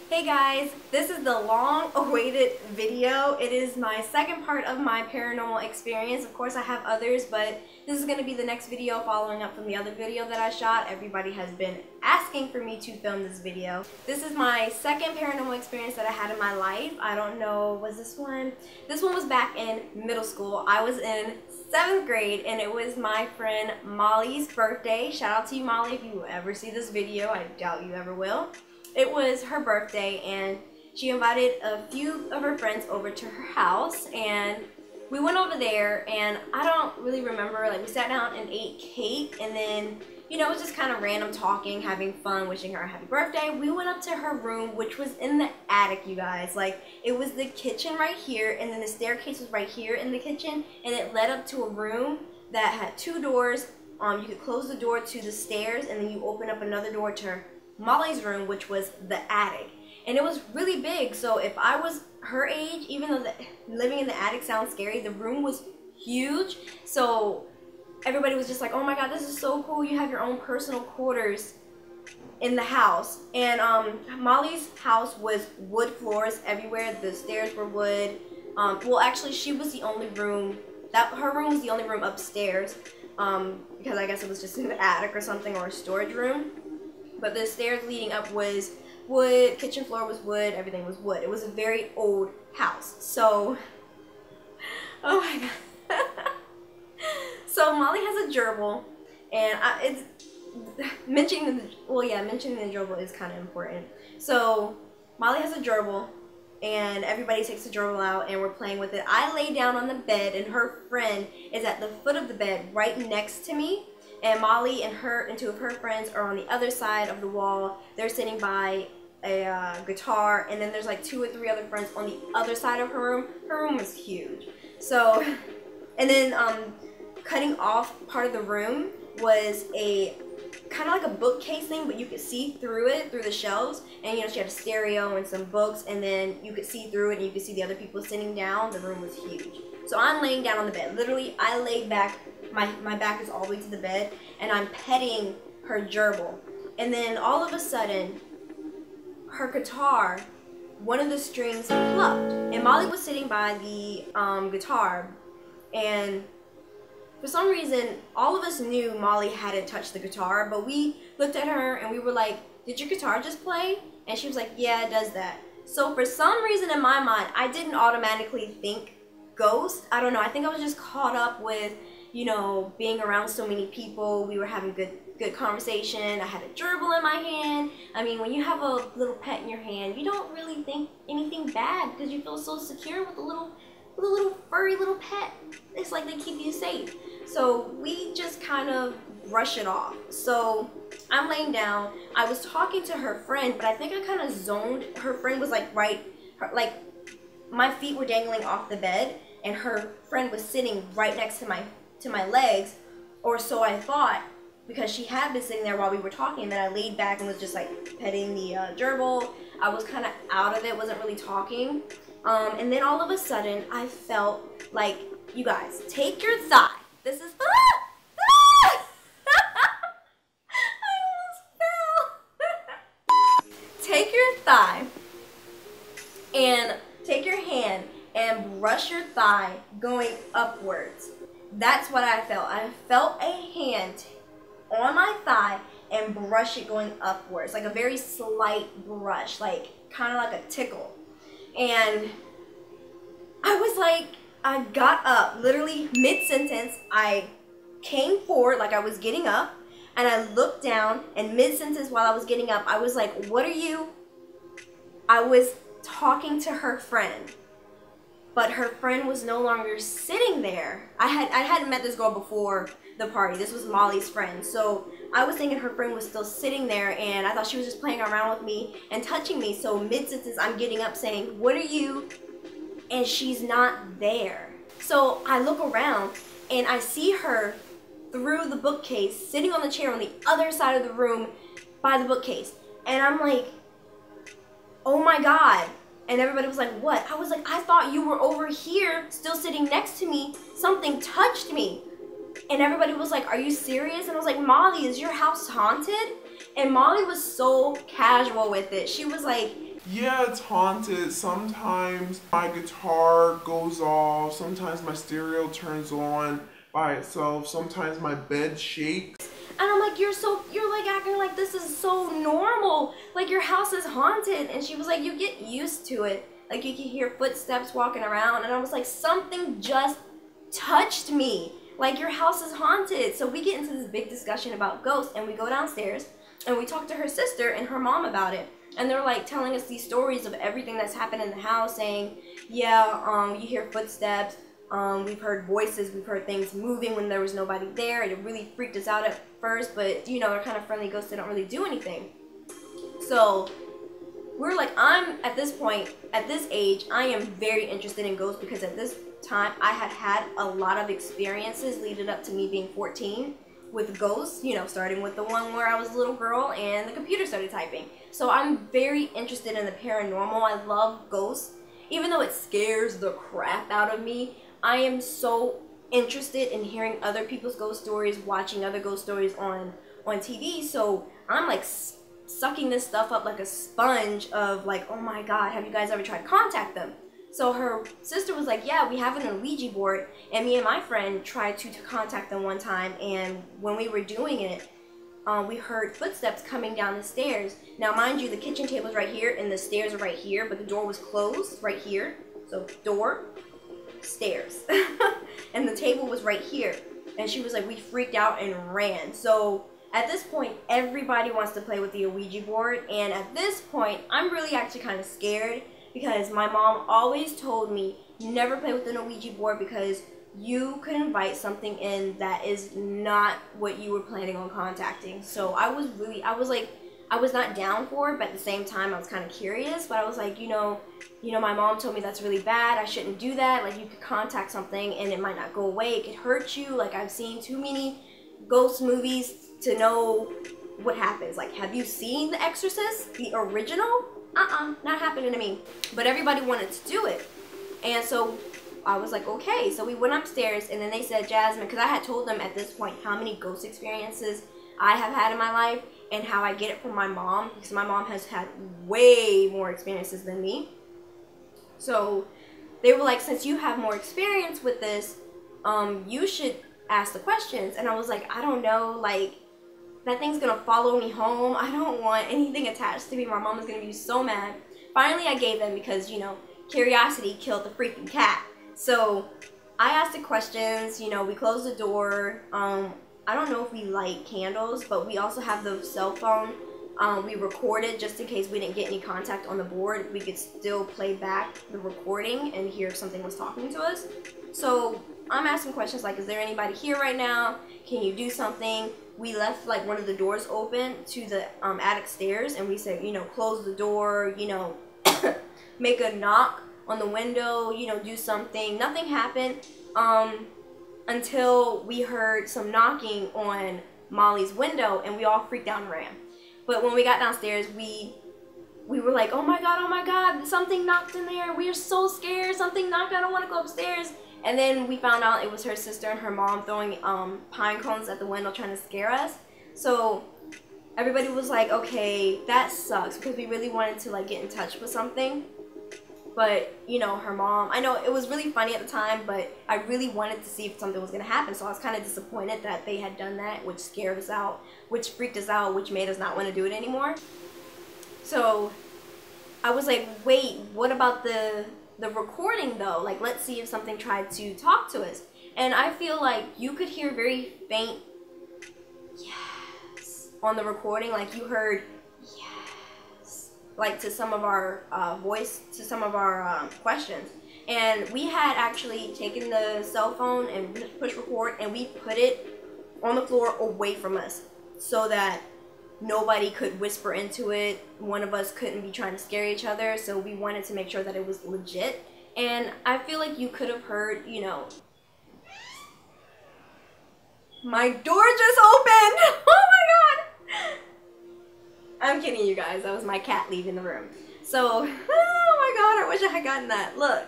Hey guys, this is the long-awaited video. It is my second part of my paranormal experience. Of course, I have others, but this is going to be the next video following up from the other video that I shot. Everybody has been asking for me to film this video. This is my second paranormal experience that I had in my life. I don't know, was this one? This one was back in middle school. I was in 7th grade, and it was my friend Molly's birthday. Shout out to you, Molly, if you ever see this video. I doubt you ever will. It was her birthday, and she invited a few of her friends over to her house, and we went over there, and I don't really remember, like, we sat down and ate cake, and then, you know, it was just kind of random talking, having fun, wishing her a happy birthday. We went up to her room, which was in the attic, you guys. Like, it was the kitchen right here, and then the staircase was right here in the kitchen, and it led up to a room that had 2 doors. You could close the door to the stairs, and then you open up another door to Molly's room, which was the attic, and it was really big. So if I was her age, even though living in the attic sounds scary, the room was huge. So everybody was just like, oh my god, this is so cool, you have your own personal quarters in the house. And Molly's house was wood floors everywhere. The stairs were wood. Well, actually, she was the only room her room was the only room upstairs, because I guess it was just in the attic or something, or a storage room. But the stairs leading up was wood, kitchen floor was wood, everything was wood. It was a very old house. So, oh my god. So Molly has a gerbil, and mentioning the gerbil is kind of important. So Molly has a gerbil, and everybody takes the gerbil out, and we're playing with it. I lay down on the bed, and her friend is at the foot of the bed right next to me. And Molly and 2 of her friends are on the other side of the wall. They're sitting by a guitar, and then there's like 2 or 3 other friends on the other side of her room. Her room is huge. So, and then cutting off part of the room was a kind of like a bookcase thing, but you could see through it, through the shelves. And you know, she had a stereo and some books, and then you could see through it, and you could see the other people sitting down. The room was huge. So I'm laying down on the bed. Literally, I laid back. My back is all the way to the bed, and I'm petting her gerbil. And then all of a sudden, her guitar, one of the strings plucked. And Molly was sitting by the guitar, and for some reason, all of us knew Molly hadn't touched the guitar, but we looked at her and we were like, did your guitar just play? And she was like, yeah, it does that. So for some reason in my mind, I didn't automatically think ghost. I don't know, I think I was just caught up with, you know, being around so many people. We were having good conversation. I had a gerbil in my hand. I mean, when you have a little pet in your hand, you don't really think anything bad because you feel so secure with a little furry little pet. It's like they keep you safe. So we just kind of brush it off. So I'm laying down. I was talking to her friend, but I think I kind of zoned. Her friend was like like my feet were dangling off the bed, and her friend was sitting right next to my legs, or so I thought, because she had been sitting there while we were talking. And then I laid back and was just like petting the gerbil. I was kind of out of it, wasn't really talking. And then all of a sudden, I felt like, you guys, take your thigh. This is, I almost fell. Take your thigh and take your hand and brush your thigh going upwards. That's what I felt. I felt a hand on my thigh and brush it going upwards, like a very slight brush, like kind of like a tickle. And I was like, I got up, literally mid-sentence. I came forward like I was getting up, and I looked down, and mid-sentence while I was getting up, I was like, what are you? I was talking to her friend. But her friend was no longer sitting there. I hadn't met this girl before the party. This was Molly's friend. So I was thinking her friend was still sitting there, and I thought she was just playing around with me and touching me. So mid-sentence, I'm getting up saying, what are you? And she's not there. So I look around, and I see her through the bookcase, sitting on the chair on the other side of the room by the bookcase. And I'm like, oh my god. And everybody was like, what? I was like, I thought you were over here still sitting next to me. Something touched me. And everybody was like, are you serious? And I was like, Molly, is your house haunted? And Molly was so casual with it. She was like, Yeah, it's haunted. Sometimes my guitar goes off. Sometimes my stereo turns on by itself. Sometimes my bed shakes. And I'm like, you're like acting like this is so normal. Like your house is haunted. And she was like, you get used to it. Like you can hear footsteps walking around. And I was like, something just touched me. Like your house is haunted. So we get into this big discussion about ghosts, and we go downstairs and we talk to her sister and her mom about it. And they're like telling us these stories of everything that's happened in the house, saying, yeah, you hear footsteps, we've heard voices, we've heard things moving when there was nobody there, and it really freaked us out at first, but you know, they're kind of friendly ghosts, they don't really do anything. So we're like, I'm at this point, at this age, I am very interested in ghosts, because at this time I had a lot of experiences leading up to me being 14 with ghosts, you know, starting with the one where I was a little girl and the computer started typing. So I'm very interested in the paranormal. I love ghosts. Even though it scares the crap out of me, I am so interested in hearing other people's ghost stories, watching other ghost stories on TV. So I'm like sucking this stuff up like a sponge of like, oh my God, have you guys ever tried to contact them? So her sister was like, yeah, we have an Ouija board, and me and my friend tried to contact them one time, and when we were doing it, we heard footsteps coming down the stairs. Now, mind you, the kitchen table is right here, and the stairs are right here, but the door was closed right here. So, door, stairs. And the table was right here. And she was like, we freaked out and ran. So, at this point, everybody wants to play with the Ouija board, and at this point, I'm really actually kind of scared, because my mom always told me, never play with an Ouija board because you could invite something in that is not what you were planning on contacting. So I was not down for it, but at the same time I was kind of curious. But I was like, you know, my mom told me that's really bad. I shouldn't do that. Like, you could contact something and it might not go away. It could hurt you. Like, I've seen too many ghost movies to know what happens. Like, have you seen The Exorcist, the original? Not happening to me. But everybody wanted to do it. And so I was like, okay. So we went upstairs, and then they said, Jasmine, because I had told them at this point how many ghost experiences I have had in my life and how I get it from my mom, because my mom has had way more experiences than me. So they were like, since you have more experience with this, you should ask the questions. And I was like, I don't know, like, that thing's gonna follow me home. I don't want anything attached to me. My mom is gonna be so mad. Finally, I gave them, because, you know, curiosity killed the freaking cat. So I asked the questions, you know, we closed the door. I don't know if we light candles, but we also have the cell phone. We recorded just in case we didn't get any contact on the board. We could still play back the recording and hear if something was talking to us. So I'm asking questions like, is there anybody here right now? Can you do something? We left like one of the doors open to the attic stairs, and we said, you know, close the door, you know, make a knock on the window, you know, do something. Nothing happened until we heard some knocking on Molly's window, and we all freaked out and ran. But when we got downstairs, we were like, oh my God, something knocked in there. We are so scared. Something knocked. I don't want to go upstairs. And then we found out it was her sister and her mom throwing pine cones at the window trying to scare us. So everybody was like, okay, that sucks, because we really wanted to like get in touch with something. But, you know, her mom, I know it was really funny at the time, but I really wanted to see if something was going to happen. So I was kind of disappointed that they had done that, which scared us out, which freaked us out, which made us not want to do it anymore. So I was like, wait, what about the recording though? Like, let's see if something tried to talk to us. And I feel like you could hear very faint yes on the recording. Like, you heard yes, like to some of our questions. And we had actually taken the cell phone and push record, and we put it on the floor away from us so that nobody could whisper into it. One of us couldn't be trying to scare each other, so we wanted to make sure that it was legit. And I feel like you could have heard, you know, my door just opened. Oh my God. I'm kidding you guys, that was my cat leaving the room. So, oh my God, I wish I had gotten that. Look.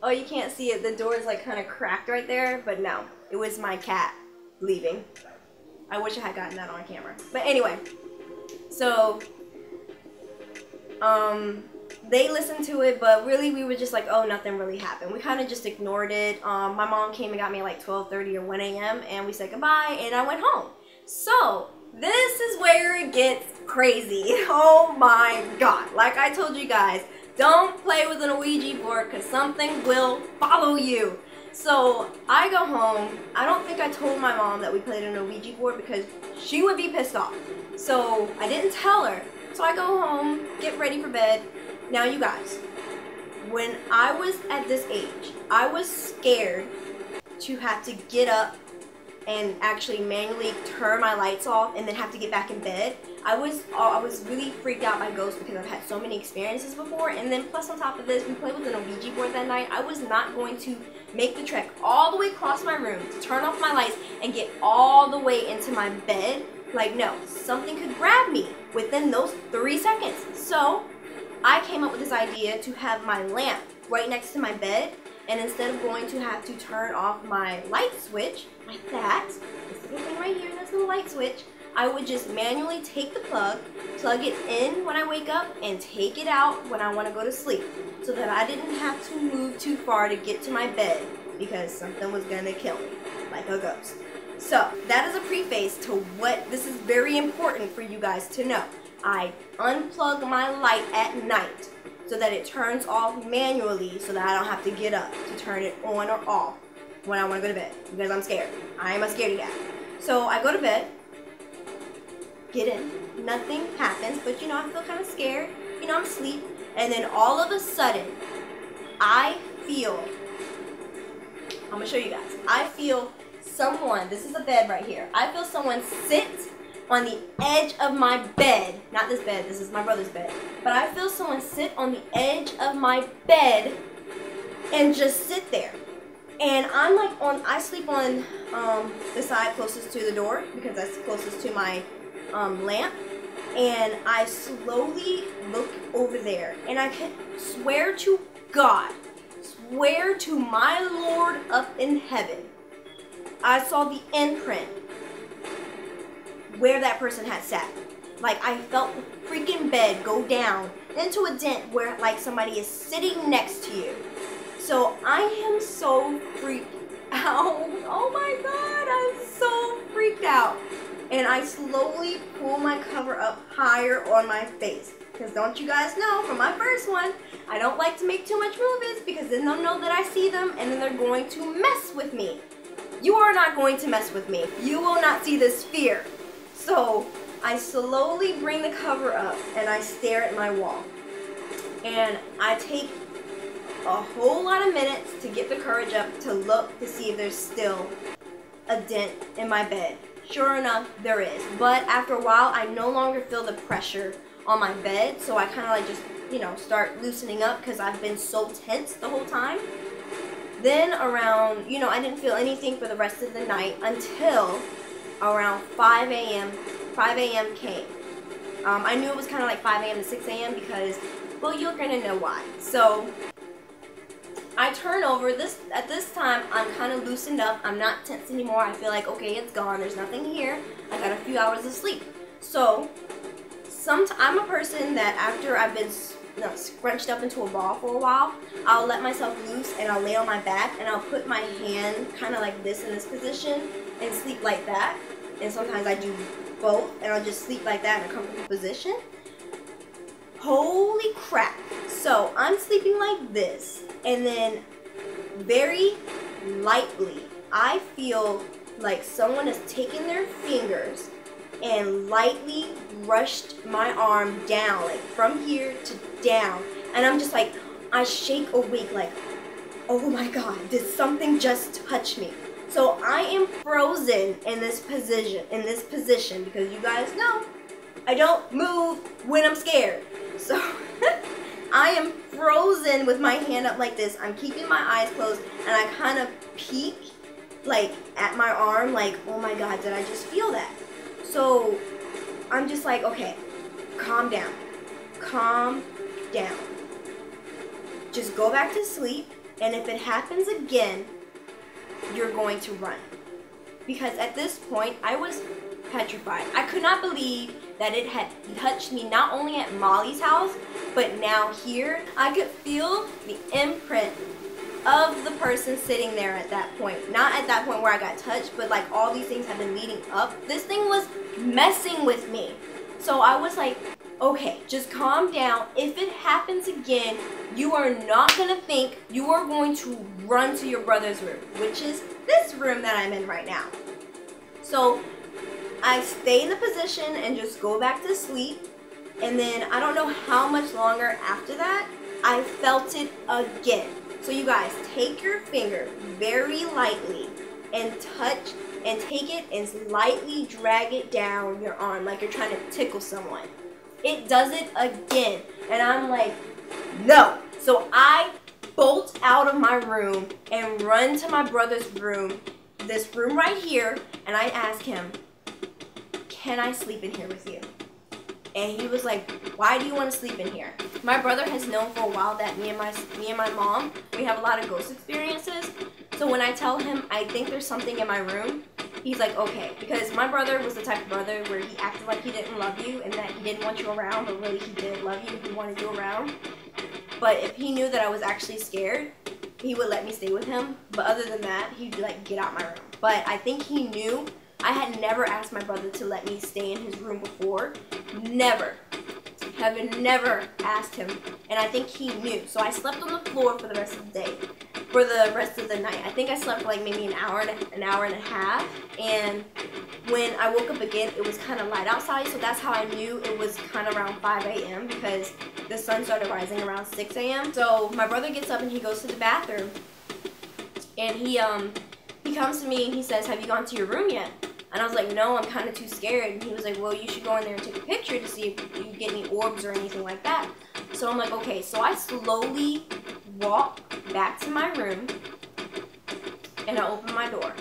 Oh, you can't see it. The door is like kind of cracked right there, but no, it was my cat leaving. I wish I had gotten that on camera. But anyway, so They listened to it, but really we were just like, oh, nothing really happened. We kind of just ignored it. My mom came and got me at like 12:30 or 1 a.m. and we said goodbye and I went home. So this is where it gets crazy. Oh my god. Like I told you guys, don't play with an Ouija board because something will follow you. So I go home. I don't think I told my mom that we played on a Ouija board because she would be pissed off. So I didn't tell her. So I go home, get ready for bed. Now you guys, when I was at this age, I was scared to have to get up and actually manually turn my lights off and then have to get back in bed. I was really freaked out by ghosts because I've had so many experiences before, and then plus on top of this, we played with an Ouija board that night. I was not going to make the trek all the way across my room to turn off my lights and get all the way into my bed. Like, no, something could grab me within those 3 seconds. So I came up with this idea to have my lamp right next to my bed, and instead of going to have to turn off my light switch like that, this little thing right here, this little light switch, I would just manually take the plug it in when I wake up, and take it out when I want to go to sleep, so that I didn't have to move too far to get to my bed because something was gonna kill me, like a ghost. So that is a preface to what this is very important for you guys to know. I unplug my light at night so that it turns off manually so that I don't have to get up to turn it on or off when I want to go to bed because I'm scared. I am a scaredy cat. So I go to bed, get in, nothing happens, but you know, I feel kind of scared. You know, I'm asleep, and then all of a sudden, I feel, I'm going to show you guys, I feel someone, this is a bed right here, I feel someone sit on the edge of my bed, not this bed, this is my brother's bed, but I feel someone sit on the edge of my bed and just sit there. And I'm like I sleep on the side closest to the door because that's closest to my lamp, and I slowly look over there, and I can swear to God, swear to my Lord up in heaven, I saw the imprint where that person had sat. Like, I felt the freaking bed go down into a dent where like somebody is sitting next to you. So I am so freaked out. Oh my god, I'm so freaked out. And I slowly pull my cover up higher on my face. Because don't you guys know, from my first one, I don't like to make too much movements because then they'll know that I see them and then they're going to mess with me. You are not going to mess with me. You will not see this fear. So I slowly bring the cover up and I stare at my wall. And I take a whole lot of minutes to get the courage up to look to see if there's still a dent in my bed. Sure enough, there is. But after a while, I no longer feel the pressure on my bed. So I kind of like just, you know, start loosening up because I've been so tense the whole time. Then around, you know, I didn't feel anything for the rest of the night until around 5 a.m. 5 a.m. came. I knew it was kind of like 5 a.m. to 6 a.m. because, well, you're going to know why. So I turn over. At this time, I'm kind of loosened up. I'm not tense anymore. I feel like, okay, it's gone. There's nothing here. I got a few hours of sleep. So I'm a person that after I've been scrunched up into a ball for a while, I'll let myself loose and I'll lay on my back and I'll put my hand kind of like this in this position and sleep like that. And sometimes I do both and I'll just sleep like that in a comfortable position. Holy crap. So I'm sleeping like this, and then very lightly I feel like someone has taken their fingers and lightly brushed my arm down, like from here to down, and I'm just like, I shake awake like, oh my god, did something just touch me? So I am frozen in this position because you guys know I don't move when I'm scared. So I am frozen with my hand up like this. I'm keeping my eyes closed and I kind of peek like at my arm like, oh my god, did I just feel that? So I'm just like, okay, calm down. Calm down. Just go back to sleep, and if it happens again, you're going to run. Because at this point, I was petrified. I could not believe that it had touched me not only at Molly's house, but now here. I could feel the imprint of the person sitting there at that point. Not at that point where I got touched, but like all these things have been leading up. This thing was messing with me. So I was like, okay, just calm down. If it happens again, you are not gonna think, you are going to run to your brother's room, which is this room that I'm in right now. So I stay in the position and just go back to sleep. And then I don't know how much longer after that, I felt it again. So you guys, take your finger very lightly and touch and take it and lightly drag it down your arm like you're trying to tickle someone. It does it again. And I'm like, no. So I bolt out of my room and run to my brother's room, this room right here, and I ask him, can I sleep in here with you? And he was like, why do you want to sleep in here? My brother has known for a while that me and my mom, we have a lot of ghost experiences. So when I tell him I think there's something in my room, he's like, okay. Because my brother was the type of brother where he acted like he didn't love you and that he didn't want you around, but really he did love you and he wanted you around. But if he knew that I was actually scared, he would let me stay with him. But other than that, he'd be like, get out my room. But I think he knew. I had never asked my brother to let me stay in his room before. Never. Have never asked him. And I think he knew. So I slept on the floor for the rest of the day. For the rest of the night. I think I slept for like maybe an hour and a half. And when I woke up again, it was kind of light outside. So that's how I knew it was kind of around 5 a.m. because the sun started rising around 6 a.m. So my brother gets up and he goes to the bathroom. And he comes to me and he says, have you gone to your room yet? And I was like, no, I'm kind of too scared. And he was like, well, you should go in there and take a picture to see if you get any orbs or anything like that. So I'm like, okay. So I slowly walk back to my room and I open my door.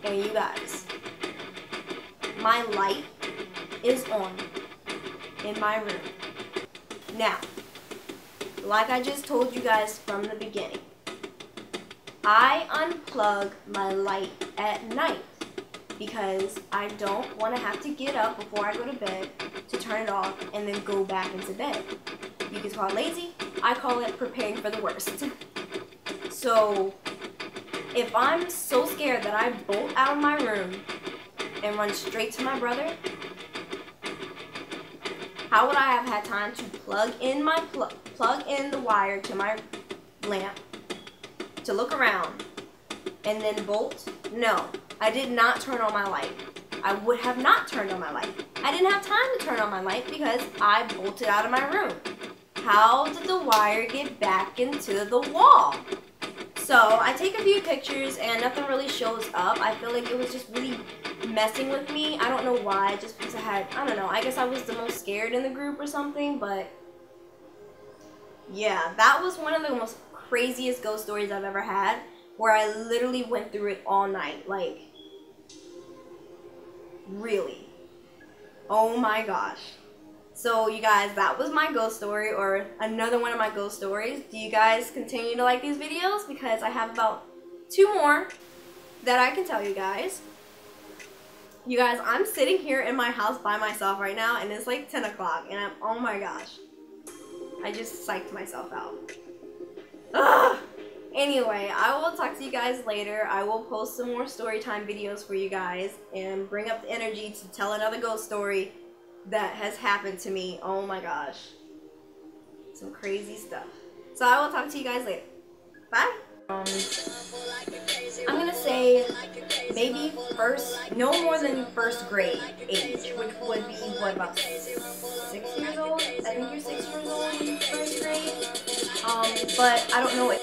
And you guys, my light is on in my room. Now, like I just told you guys from the beginning, I unplug my light at night because I don't want to have to get up before I go to bed to turn it off and then go back into bed. You can call it lazy. I call it preparing for the worst. So if I'm so scared that I bolt out of my room and run straight to my brother, how would I have had time to plug in the wire to my lamp to look around and then bolt? No, I did not turn on my light. I would have not turned on my light. I didn't have time to turn on my light because I bolted out of my room. How did the wire get back into the wall? So I take a few pictures and nothing really shows up. I feel like it was just really messing with me. I don't know why, just because I don't know, I guess I was the most scared in the group or something, but yeah, that was one of the most craziest ghost stories I've ever had, where I literally went through it all night. Like, really. Oh my gosh. So you guys, that was my ghost story, or another one of my ghost stories. Do you guys continue to like these videos? Because I have about 2 more that I can tell you guys. You guys, I'm sitting here in my house by myself right now, and it's like 10 o'clock, and oh my gosh. I just psyched myself out. Ugh! Anyway, I will talk to you guys later. I will post some more story time videos for you guys and bring up the energy to tell another ghost story that has happened to me. Oh my gosh. Some crazy stuff. So I will talk to you guys later. Bye. I'm gonna say maybe no more than first grade age, which would be, what, about 6 years old? I think you're 6 years old in first grade. But I don't know if